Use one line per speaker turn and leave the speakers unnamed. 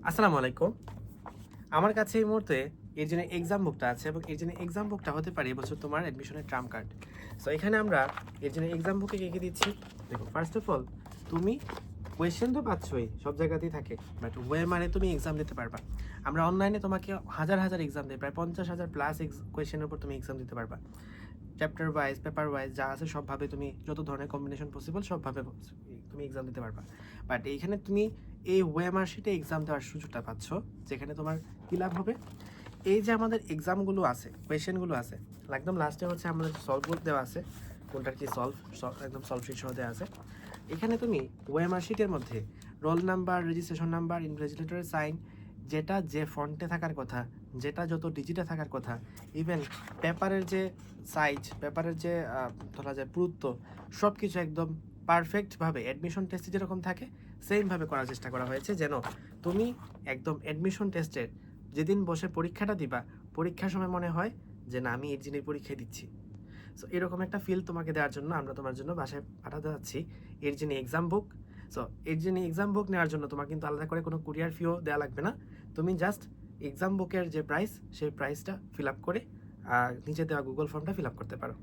আসসালামু আলাইকুম। আমার কাছে এই মুহূর্তে এর জন্য এক্সাম বুকটা আছে এবং এর জন্য এক্সাম বুকটা হতে পারে এবছর তোমার অ্যাডমিশনের ট্রাম্প কার্ড। সো এখানে আমরা এর জন্য এক্সাম বুকে কি দিচ্ছি? দেখো, ফার্স্ট অফ অল তুমি কোয়েশ্চেন তো পাচ্ছই, সব জায়গাতেই থাকে। বাট ওয়েমারে তুমি এক্সাম দিতে পারবা। আমরা অনলাইনে তোমাকে হাজার হাজার এক্সাম দিই, প্রায় 50,000 প্লাস কোয়েশ্চেনের উপর তুমি এক্সাম দিতে পারবা। চ্যাপ্টার ওয়াইজ, পেপার ওয়াইজ যা আছে সবভাবে তুমি যত ধরনের কম্বিনেশন পসিবল সবভাবে তুমি এক্সাম দিতে পারবা। বাট এইখানে তুমি এই ওয়েমার শিটে এক্সাম দেওয়ার সুযোগটা পাচ্ছ, যেখানে তোমার কী লাভ হবে? এই যে আমাদের এক্সামগুলো আছে, কোয়েশ্চেনগুলো আছে, একদম লাস্টে হচ্ছে আমাদের সলভ দেওয়া আছে, কোনটার কি সলভ, একদম সলভ শিট সহ দেওয়া আছে। এখানে তুমি ওয়েমার শিটের মধ্যে রোল নাম্বার, রেজিস্ট্রেশন নাম্বার, ইনভিজিলেটরের সাইন, যেটা যে ফন্টে থাকার কথা, যেটা যত ডিজিটে থাকার কথা, ইভেন পেপারের যে সাইজ, পেপারের যে ধরা যায় পুরুত্ব, সব কিছু একদম পারফেক্টভাবে অ্যাডমিশন টেস্টে যেরকম থাকে সেমভাবে করার চেষ্টা করা হয়েছে, যেন তুমি একদম অ্যাডমিশন টেস্টের যেদিন বসে পরীক্ষাটা দিবা, পরীক্ষার সময় মনে হয় যে না, আমি ইঞ্জিনিয়ারিং পরীক্ষায় দিচ্ছি। সো এরকম একটা ফিল তোমাকে দেওয়ার জন্য আমরা তোমার জন্য বাসায় পাঠাতে যাচ্ছি এর জন্য এক্সাম বুক। সো এর জন্য এক্সাম বুক নেওয়ার জন্য তোমার কিন্তু আলাদা করে কোনো কুরিয়ার ফিও দেওয়া লাগবে না। তুমি জাস্ট এক্সাম বুকের যে প্রাইস, সেই প্রাইসটা ফিল আপ করে নিচে দেওয়া গুগল ফর্মটা ফিল আপ করতে পারো।